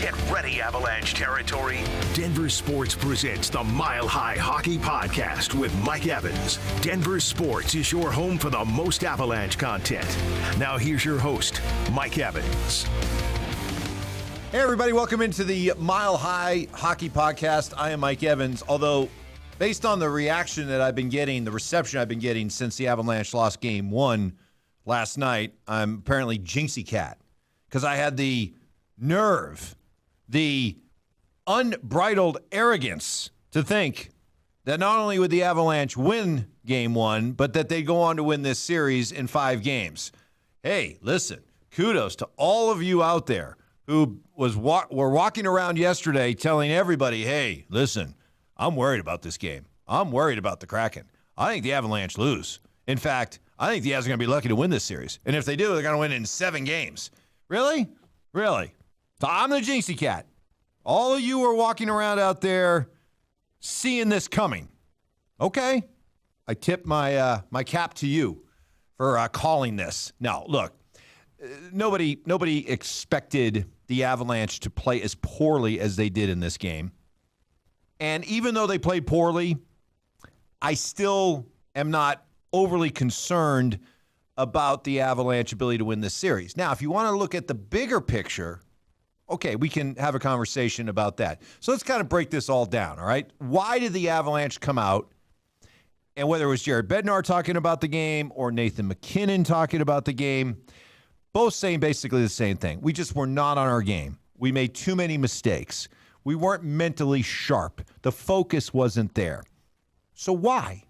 Get ready, Avalanche territory. Denver Sports presents the Mile High Hockey Podcast with Mike Evans. Denver Sports is your home for the most Avalanche content. Now here's your host, Mike Evans. Hey everybody, welcome into the Mile High Hockey Podcast. I am Mike Evans, although based on the reaction that I've been getting, the reception I've been getting since the Avalanche lost Game 1 last night, I'm apparently Jinxie Cat because I had the nerve, the unbridled arrogance to think that not only would the Avalanche win Game 1, but that they'd go on to win this series in 5 games. Hey, listen, kudos to all of you out there who were walking around yesterday telling everybody, hey, listen, I'm worried about this game. I'm worried about the Kraken. I think the Avalanche lose. In fact, I think the Avs are going to be lucky to win this series. And if they do, they're going to win in 7 games. Really? Really? So I'm the Jinxie Cat. All of you are walking around out there seeing this coming. Okay? I tip my cap to you for calling this. Now, look, nobody expected the Avalanche to play as poorly as they did in this game. And even though they played poorly, I still am not overly concerned about the Avalanche ability to win this series. Now, if you want to look at the bigger picture, okay, we can have a conversation about that. So let's kind of break this all down, all right? Why did the Avalanche come out, and whether it was Jared Bednar talking about the game or Nathan MacKinnon talking about the game, both saying basically the same thing. We just were not on our game. We made too many mistakes. We weren't mentally sharp. The focus wasn't there. So why?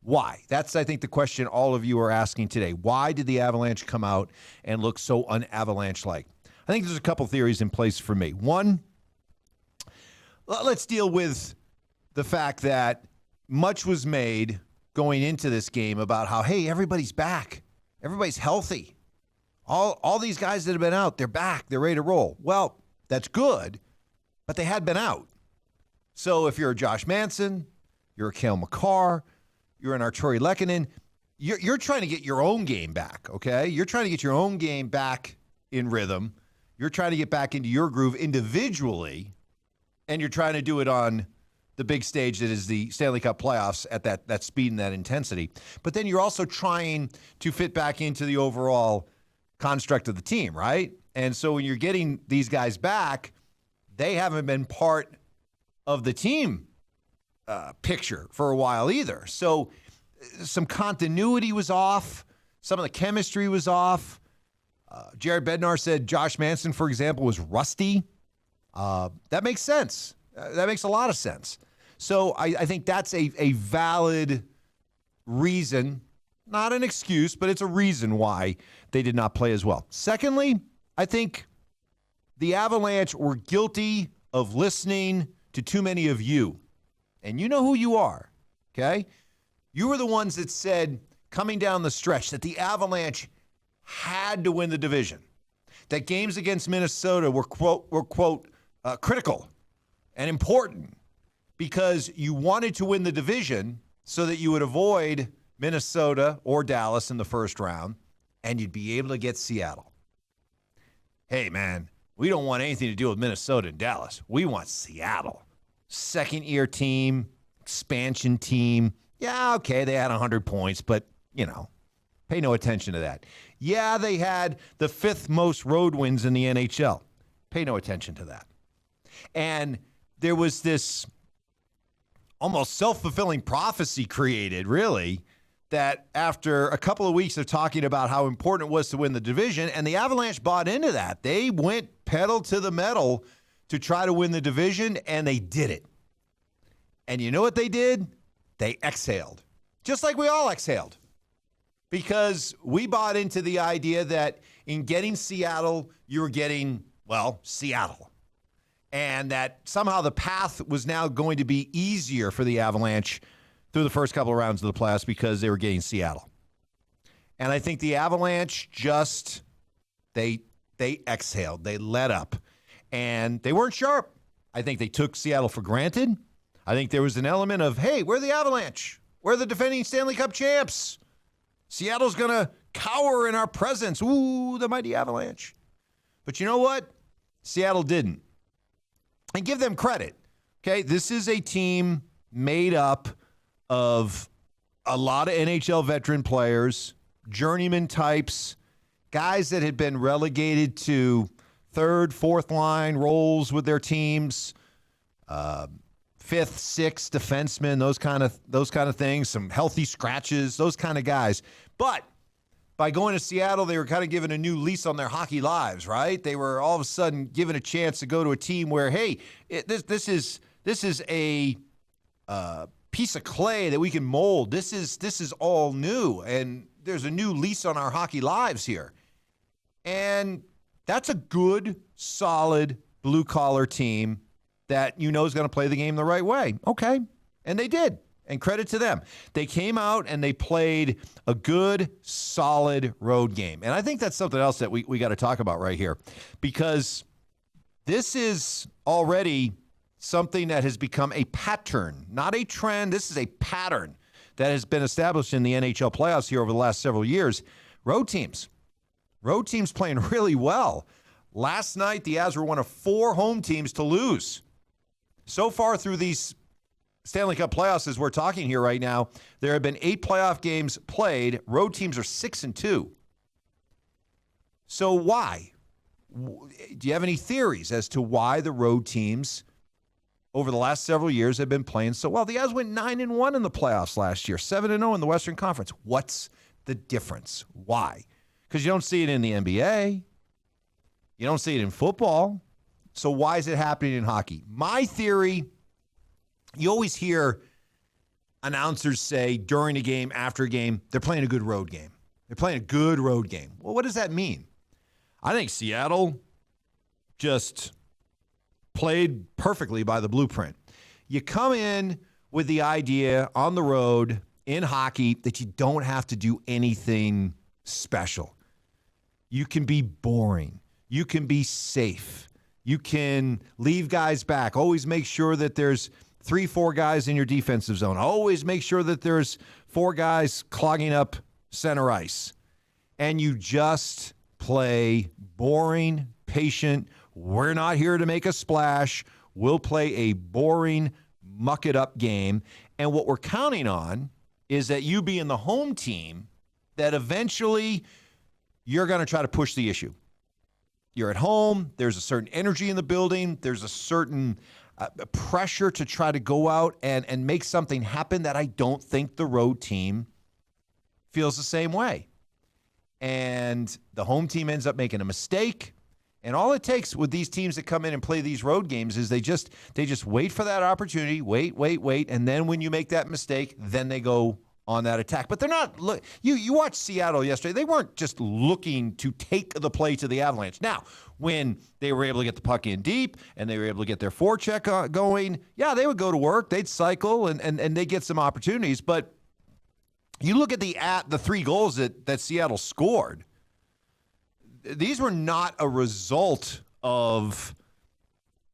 Why? That's, I think, the question all of you are asking today. Why did the Avalanche come out and look so un-Avalanche-like? I think there's a couple theories in place for me. One, let's deal with the fact that much was made going into this game about how, hey, everybody's back. Everybody's healthy. All these guys that have been out, they're back. They're ready to roll. Well, that's good, but they had been out. So if you're a Josh Manson, you're a Cale Makar, you're an Artturi Lehkonen, you're trying to get your own game back, okay? You're trying to get your own game back in rhythm. You're trying to get back into your groove individually, and you're trying to do it on the big stage that is the Stanley Cup playoffs at that speed and that intensity. But then you're also trying to fit back into the overall construct of the team, right? And so when you're getting these guys back, they haven't been part of the team picture for a while either. So some continuity was off. Some of the chemistry was off. Jared Bednar said Josh Manson, for example, was rusty. That makes sense. That makes a lot of sense. So I think that's a valid reason, not an excuse, but it's a reason why they did not play as well. Secondly, I think the Avalanche were guilty of listening to too many of you. And you know who you are, okay? You were the ones that said, coming down the stretch, that the Avalanche had to win the division, that games against Minnesota were, quote, critical and important because you wanted to win the division so that you would avoid Minnesota or Dallas in the first round, and you'd be able to get Seattle. Hey, man, we don't want anything to do with Minnesota and Dallas. We want Seattle. Second-year team, expansion team. Yeah, okay, they had 100 points, but, pay no attention to that. Yeah, they had the 5th most road wins in the NHL. Pay no attention to that. And there was this almost self-fulfilling prophecy created, really, that after a couple of weeks of talking about how important it was to win the division, and the Avalanche bought into that. They went pedal to the metal to try to win the division, and they did it. And you know what they did? They exhaled, just like we all exhaled, because we bought into the idea that in getting Seattle, you were getting, Seattle. And that somehow the path was now going to be easier for the Avalanche through the first couple of rounds of the playoffs because they were getting Seattle. And I think the Avalanche just, they exhaled. They let up. And they weren't sharp. I think they took Seattle for granted. I think there was an element of, hey, we're the Avalanche. We're the defending Stanley Cup champs. Seattle's going to cower in our presence. Ooh, the mighty Avalanche. But you know what? Seattle didn't. and give them credit. Okay, this is a team made up of a lot of NHL veteran players, journeyman types, guys that had been relegated to third, fourth line roles with their teams, fifth, sixth defensemen, those kind of things, some healthy scratches, those kind of guys. But by going to Seattle, they were kind of given a new lease on their hockey lives, right? They were all of a sudden given a chance to go to a team where, hey, this is a piece of clay that we can mold. This is all new, and there's a new lease on our hockey lives here. And that's a good, solid, blue-collar team that you know is going to play the game the right way. Okay, and they did, and credit to them. They came out and they played a good, solid road game. And I think that's something else that we got to talk about right here, because this is already something that has become a pattern, not a trend. This is a pattern that has been established in the NHL playoffs here over the last several years. Road teams playing really well. Last night, the Avs were one of 4 home teams to lose. So far through these Stanley Cup playoffs, as we're talking here right now, there have been 8 playoff games played. Road teams are 6-2. So why? Do you have any theories as to why the road teams over the last several years have been playing so well? The Avs went 9-1 in the playoffs last year, 7-0 in the Western Conference. What's the difference? Why? Because you don't see it in the NBA. You don't see it in football. So why is it happening in hockey? My theory, you always hear announcers say during a game, after a game, they're playing a good road game. They're playing a good road game. Well, what does that mean? I think Seattle just played perfectly by the blueprint. You come in with the idea on the road in hockey that you don't have to do anything special. You can be boring. You can be safe. You can leave guys back. Always make sure that there's 3-4 guys in your defensive zone. Always make sure that there's 4 guys clogging up center ice. And you just play boring, patient. We're not here to make a splash. We'll play a boring, muck-it-up game. And what we're counting on is that you being the home team, that eventually you're going to try to push the issue. You're at home. There's a certain energy in the building. There's a certain pressure to try to go out and make something happen that I don't think the road team feels the same way. And the home team ends up making a mistake. And all it takes with these teams that come in and play these road games is they just wait for that opportunity, wait. And then when you make that mistake, then they go on that attack. But they're not, you watched Seattle yesterday. They weren't just looking to take the play to the Avalanche. Now, when they were able to get the puck in deep and they were able to get their forecheck going, yeah, they would go to work. They'd cycle and they'd get some opportunities. But you look at the 3 goals that Seattle scored. These were not a result of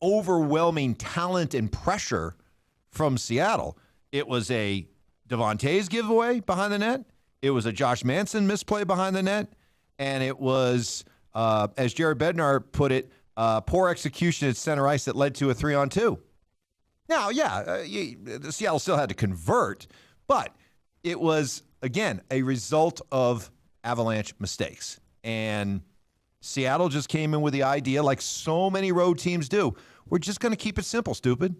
overwhelming talent and pressure from Seattle. It was a Devontae's giveaway behind the net. It was a Josh Manson misplay behind the net. And it was, as Jared Bednar put it, poor execution at center ice that led to a 3-on-2. Now, Seattle still had to convert, but it was, again, a result of Avalanche mistakes. And Seattle just came in with the idea, like so many road teams do, we're just going to keep it simple, stupid.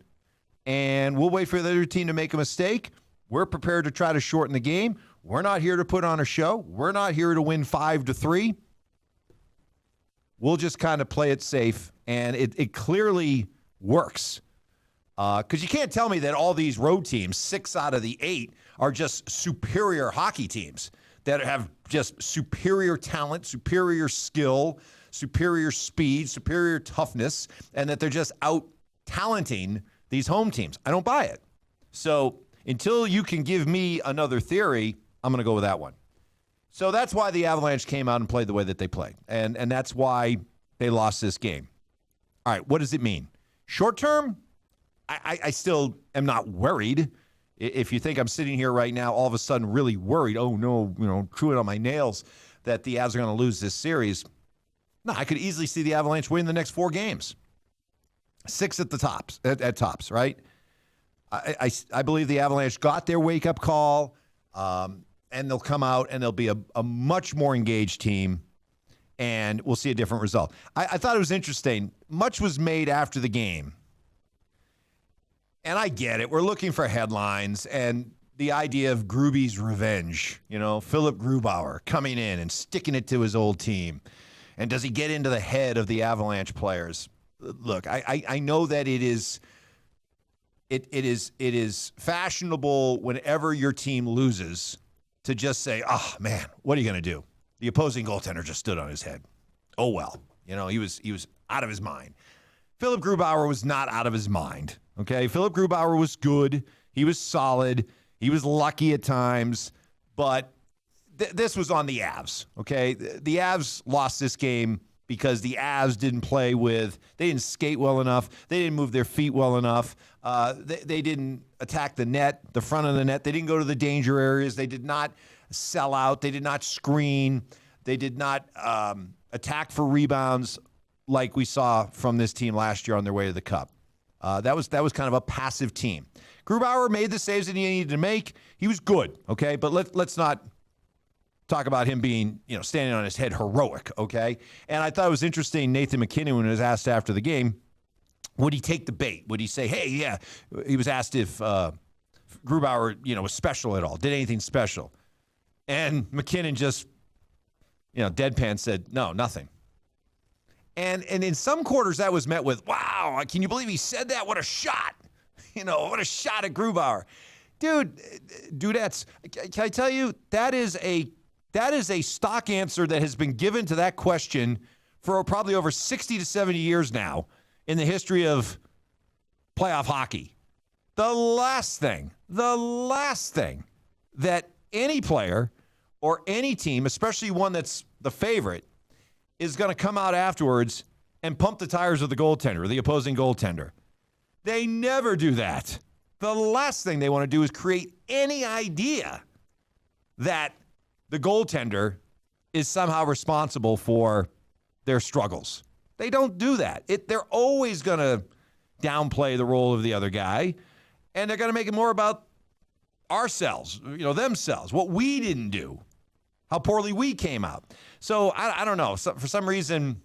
And we'll wait for the other team to make a mistake. We're prepared to try to shorten the game. We're not here to put on a show. We're not here to win 5-3. We'll just kind of play it safe. And it clearly works. Because you can't tell me that all these road teams, 6 out of the 8, are just superior hockey teams that have just superior talent, superior skill, superior speed, superior toughness, and that they're just out-talenting these home teams. I don't buy it. So until you can give me another theory, I'm going to go with that one. So that's why the Avalanche came out and played the way that they played, and that's why they lost this game. All right, what does it mean? Short term, I still am not worried. If you think I'm sitting here right now, all of a sudden really worried, oh no, chewing on my nails that the Avs are going to lose this series. No, I could easily see the Avalanche win the next 4 games. 6 at the tops, at tops, right? I believe the Avalanche got their wake-up call, and they'll come out and they'll be a much more engaged team, and we'll see a different result. I thought it was interesting. Much was made after the game, and I get it. We're looking for headlines, and the idea of Gruby's revenge, Philip Grubauer coming in and sticking it to his old team. And does he get into the head of the Avalanche players? Look, I know that it is fashionable whenever your team loses to just say, oh, man, what are you going to do? The opposing goaltender just stood on his head. Oh, well. He was out of his mind. Philip Grubauer was not out of his mind, okay? Philip Grubauer was good. He was solid. He was lucky at times, but this was on the Avs, okay? The Avs lost this game because the Avs didn't they didn't skate well enough. They didn't move their feet well enough. They didn't attack the net, the front of the net. They didn't go to the danger areas. They did not sell out. They did not screen. They did not attack for rebounds like we saw from this team last year on their way to the Cup. That was kind of a passive team. Grubauer made the saves that he needed to make. He was good, okay? But let's not talk about him being, standing on his head heroic, okay? And I thought it was interesting, Nathan MacKinnon, when he was asked after the game, would he take the bait? Would he say, hey, yeah? He was asked if Grubauer, was special at all, did anything special. And MacKinnon just, deadpan said, no, nothing. And in some quarters that was met with, wow, can you believe he said that? What a shot. What a shot at Grubauer. Dudettes, can I tell you, that is a stock answer that has been given to that question for probably over 60 to 70 years now in the history of playoff hockey. The last thing that any player or any team, especially one that's the favorite, is going to come out afterwards and pump the tires of the goaltender, the opposing goaltender. They never do that. The last thing they want to do is create any idea that the goaltender is somehow responsible for their struggles. They don't do that. They're always going to downplay the role of the other guy, and they're going to make it more about ourselves, themselves, what we didn't do, how poorly we came out. So I don't know. For some reason,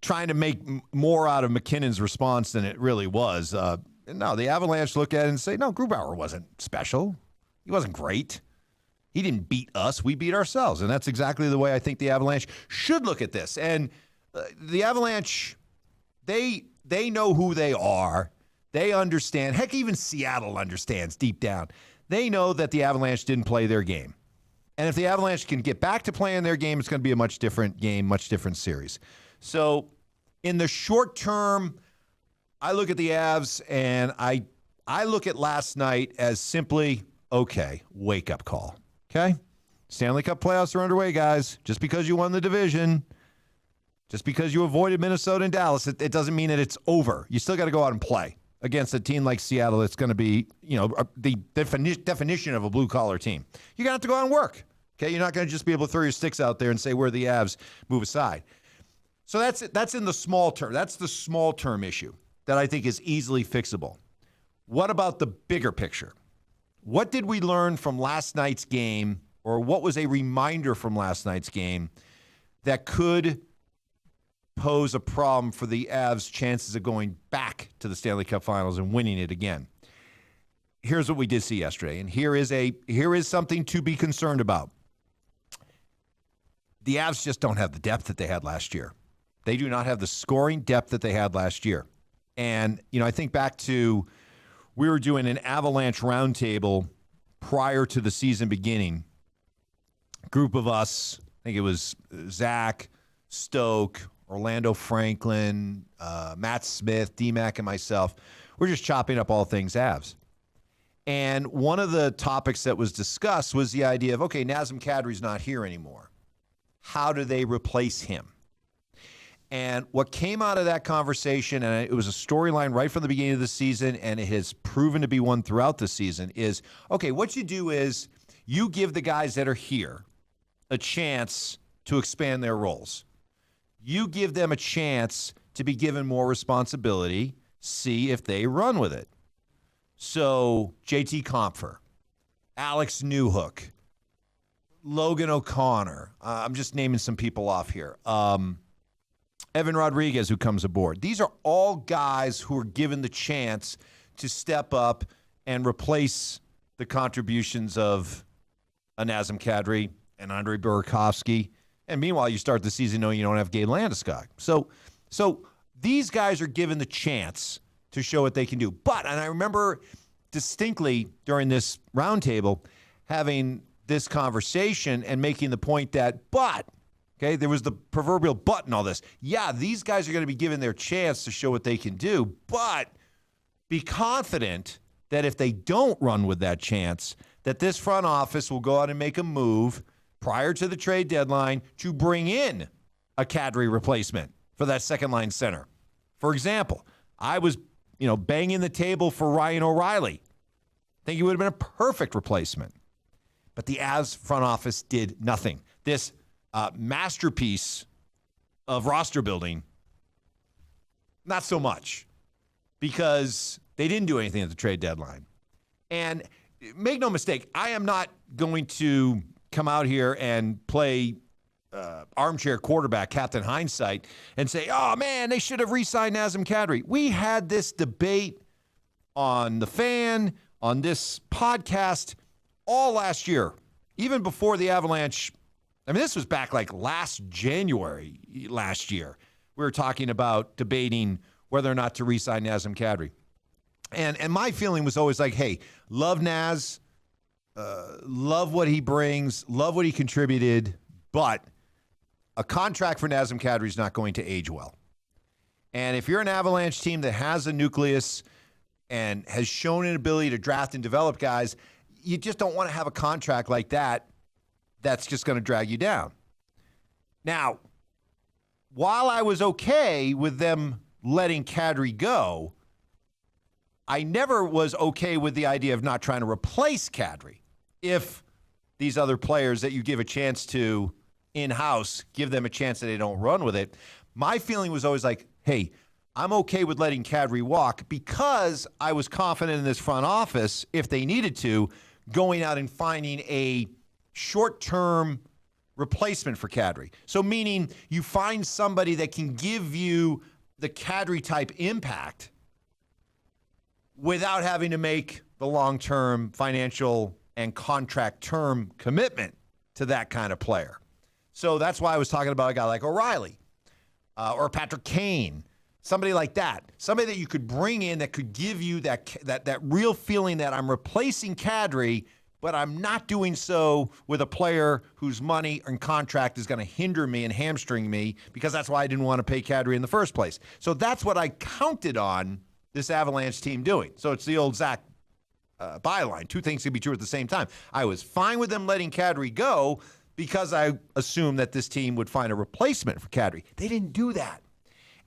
trying to make more out of MacKinnon's response than it really was. No, the Avalanche look at it and say, no, Grubauer wasn't special. He wasn't great. He didn't beat us. We beat ourselves. And that's exactly the way I think the Avalanche should look at this. And the Avalanche, they know who they are. They understand. Heck, even Seattle understands deep down. They know that the Avalanche didn't play their game. And if the Avalanche can get back to playing their game, it's going to be a much different game, much different series. So in the short term, I look at the Avs and I look at last night as simply, okay, wake-up call. Okay? Stanley Cup playoffs are underway, guys. Just because you won the division, just because you avoided Minnesota and Dallas, it doesn't mean that it's over. You still got to go out and play against a team like Seattle that's going to be, the definition of a blue-collar team. You're going to have to go out and work. Okay? You're not going to just be able to throw your sticks out there and say, where the Avs move aside. So that's in the small term. That's the small-term issue that I think is easily fixable. What about the bigger picture? What did we learn from last night's game, or what was a reminder from last night's game that could pose a problem for the Avs' chances of going back to the Stanley Cup Finals and winning it again? Here's what we did see yesterday, and here is something to be concerned about. The Avs just don't have the depth that they had last year. They do not have the scoring depth that they had last year. And, I think back to, we were doing an Avalanche roundtable prior to the season beginning. Group of us, I think it was Zach, Stoke, Orlando Franklin, Matt Smith, D-Mac, and myself. We're just chopping up all things Avs. And one of the topics that was discussed was the idea of, okay, Nazem Kadri's not here anymore. How do they replace him? And what came out of that conversation, and it was a storyline right from the beginning of the season, and it has proven to be one throughout the season, is, okay, what you do is you give the guys that are here a chance to expand their roles. You give them a chance to be given more responsibility, see if they run with it. So JT Compher, Alex Newhook, Logan O'Connor. I'm just naming some people off here. Evan Rodriguez, who comes aboard. These are all guys who are given the chance to step up and replace the contributions of a Nazem Kadri and Andre Burakovsky. And meanwhile, you start the season knowing you don't have Gabe Landeskog. So these guys are given the chance to show what they can do. But, and I remember distinctly during this roundtable having this conversation and making the point that, okay, there was the proverbial but in all this. Yeah, these guys are going to be given their chance to show what they can do, but be confident that if they don't run with that chance, that this front office will go out and make a move prior to the trade deadline to bring in a Kadri replacement for that second-line center. For example, I was, banging the table for Ryan O'Reilly. I think he would have been a perfect replacement. But the Avs front office did nothing. This masterpiece of roster building, not so much, because they didn't do anything at the trade deadline. And make no mistake, I am not going to come out here and play armchair quarterback, Captain Hindsight, and say, oh, man, they should have re-signed Nazem Kadri. We had this debate on The Fan, on this podcast, all last year, even before the Avalanche. I mean, this was back like last January last year. We were talking about debating whether or not to re-sign Nazem Kadri. And my feeling was always like, hey, love Naz, love what he brings, love what he contributed, but a contract for Nazem Kadri is not going to age well. And if you're an Avalanche team that has a nucleus and has shown an ability to draft and develop guys, you just don't want to have a contract like that that's just going to drag you down. Now, while I was okay with them letting Kadri go, I never was okay with the idea of not trying to replace Kadri. If these other players that you give a chance to in-house, give them a chance that they don't run with it. My feeling was always like, hey, I'm okay with letting Kadri walk because I was confident in this front office, if they needed to, going out and finding a short-term replacement for Kadri. So meaning you find somebody that can give you the Kadri-type impact without having to make the long-term financial and contract term commitment to that kind of player. So that's why I was talking about a guy like O'Reilly or Patrick Kane, somebody like that, somebody that you could bring in that could give you that real feeling that I'm replacing Kadri, but I'm not doing so with a player whose money and contract is going to hinder me and hamstring me, because that's why I didn't want to pay Kadri in the first place. So that's what I counted on this Avalanche team doing. So it's the old Zach byline. Two things can be true at the same time. I was fine with them letting Kadri go because I assumed that this team would find a replacement for Kadri. They didn't do that.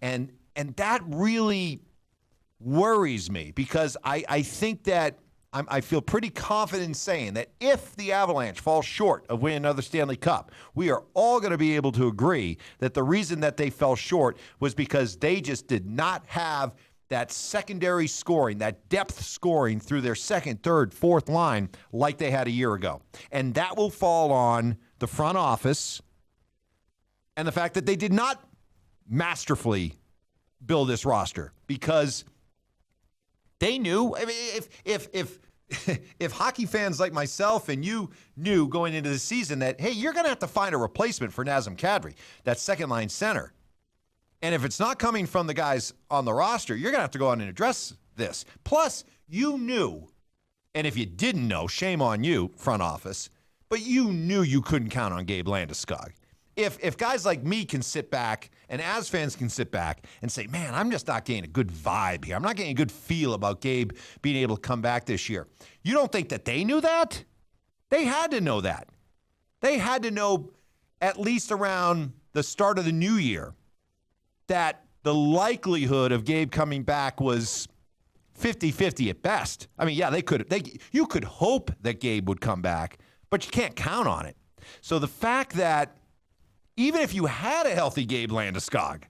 And that really worries me, because I think that I feel pretty confident in saying that if the Avalanche falls short of winning another Stanley Cup, we are all going to be able to agree that the reason that they fell short was because they just did not have that secondary scoring, that depth scoring through their second, third, fourth line like they had a year ago. And that will fall on the front office and the fact that they did not masterfully build this roster, because they knew. I mean, if hockey fans like myself and you knew going into the season that, hey, you're going to have to find a replacement for Nazem Kadri, that second-line center. And if it's not coming from the guys on the roster, you're going to have to go on and address this. Plus, you knew, and if you didn't know, shame on you, front office, but you knew you couldn't count on Gabe Landeskog. If guys like me can sit back and Avs fans can sit back and say, man, I'm just not getting a good vibe here. I'm not getting a good feel about Gabe being able to come back this year. You don't think that they knew that? They had to know that. They had to know at least around the start of the new year that the likelihood of Gabe coming back was 50-50 at best. I mean, yeah, you could hope that Gabe would come back, but you can't count on it. So the fact that even if you had a healthy Gabe Landeskog,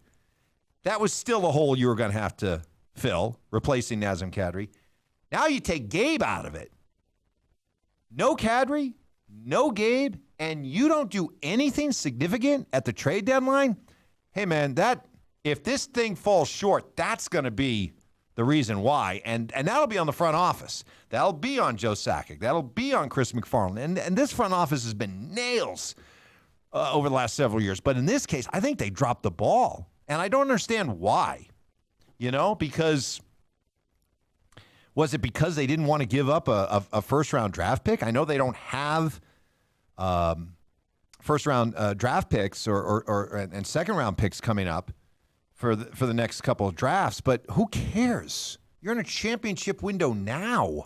That was still a hole you were going to have to fill, replacing Nazem Kadri. Now you take Gabe out of it. No Kadri, no Gabe, and you don't do anything significant at the trade deadline. Hey, man, if this thing falls short, that's going to be the reason why. And that'll be on the front office. That'll be on Joe Sakic. That'll be on Chris McFarland. And this front office has been nails over the last several years. But in this case, I think they dropped the ball. And I don't understand why. Because was it because they didn't want to give up a first-round draft pick? I know they don't have first-round draft picks and second-round picks coming up for the next couple of drafts, but who cares? You're in a championship window now.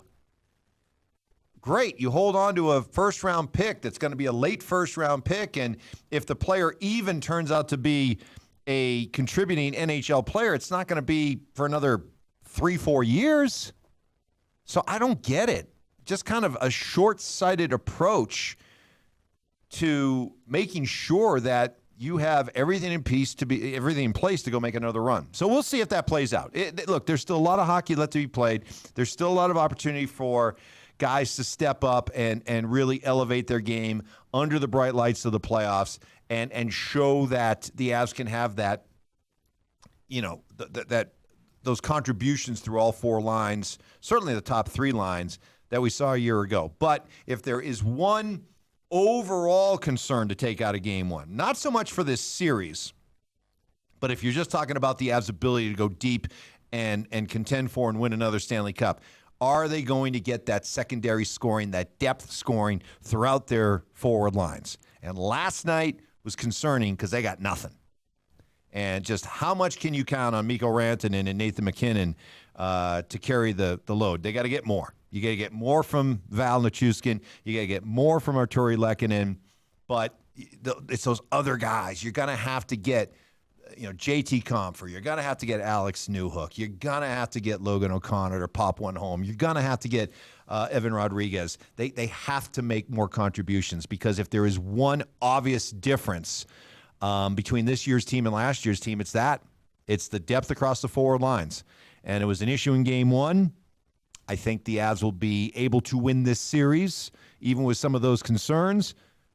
Great, you hold on to a first-round pick that's going to be a late first-round pick, and if the player even turns out to be a contributing NHL player, it's not going to be for another 3-4 years. So I don't get it. Just kind of a short-sighted approach to making sure that you have everything in place to go make another run. So we'll see if that plays out. Look, there's still a lot of hockey left to be played. There's still a lot of opportunity for guys to step up and really elevate their game under the bright lights of the playoffs and show that the Avs can have that, those contributions through all four lines, certainly the top three lines that we saw a year ago. But if there is one overall concern to take out of game one, not so much for this series, but if you're just talking about the Avs' ability to go deep and contend for and win another Stanley Cup, are they going to get that secondary scoring, that depth scoring throughout their forward lines? And last night was concerning because they got nothing. And just how much can you count on Mikko Rantanen and Nathan MacKinnon to carry the load? They got to get more. You got to get more from Val Nichushkin. You got to get more from Arturi Lehkonen. But it's those other guys. You're going to have to get, JT Compher. You're going to have to get Alex Newhook. You're going to have to get Logan O'Connor to pop one home. You're going to have to get Evan Rodriguez. They have to make more contributions because if there is one obvious difference between this year's team and last year's team, it's that. It's the depth across the forward lines. And it was an issue in game one. I think the Avs will be able to win this series, even with some of those concerns.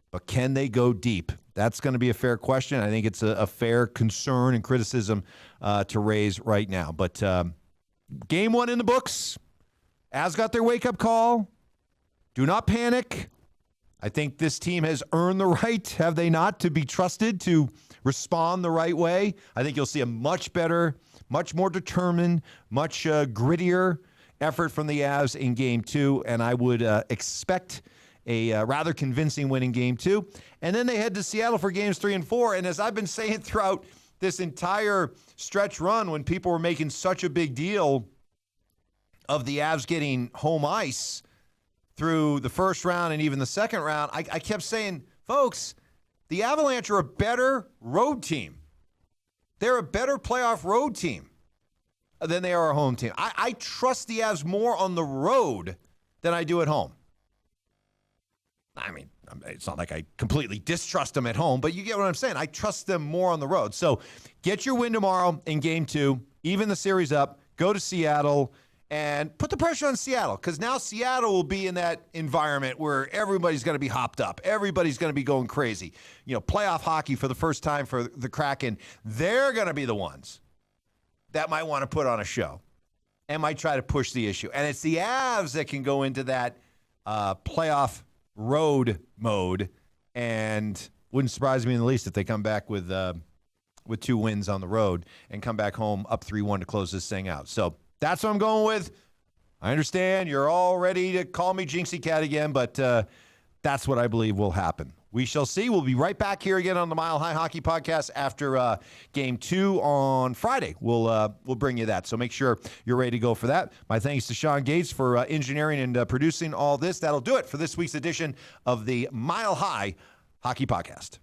But can they go deep? That's going to be a fair question. I think it's a fair concern and criticism to raise right now. But game one in the books. Avs got their wake-up call. Do not panic. I think this team has earned the right, have they not, to be trusted to respond the right way. I think you'll see a much better, much more determined, much grittier effort from the Avs in game two, and I would expect a rather convincing win in game two. And then they head to Seattle for games 3 and 4, and as I've been saying throughout this entire stretch run when people were making such a big deal of the Avs getting home ice through the first round and even the second round, I kept saying, folks, the Avalanche are a better road team. They're a better playoff road team than they are a home team. I trust the Avs more on the road than I do at home. I mean, it's not like I completely distrust them at home, but you get what I'm saying. I trust them more on the road. So get your win tomorrow in game 2, even the series up, go to Seattle, and put the pressure on Seattle, because now Seattle will be in that environment where everybody's going to be hopped up. Everybody's going to be going crazy. Playoff hockey for the first time for the Kraken. They're going to be the ones that might want to put on a show and might try to push the issue. And it's the Avs that can go into that playoff road mode, and wouldn't surprise me in the least if they come back with 2 wins on the road and come back home up 3-1 to close this thing out. So that's what I'm going with. I understand you're all ready to call me Jinxie Cat again, but that's what I believe will happen. We shall see. We'll be right back here again on the Mile High Hockey Podcast after Game 2 on Friday. We'll bring you that, so make sure you're ready to go for that. My thanks to Sean Gates for engineering and producing all this. That'll do it for this week's edition of the Mile High Hockey Podcast.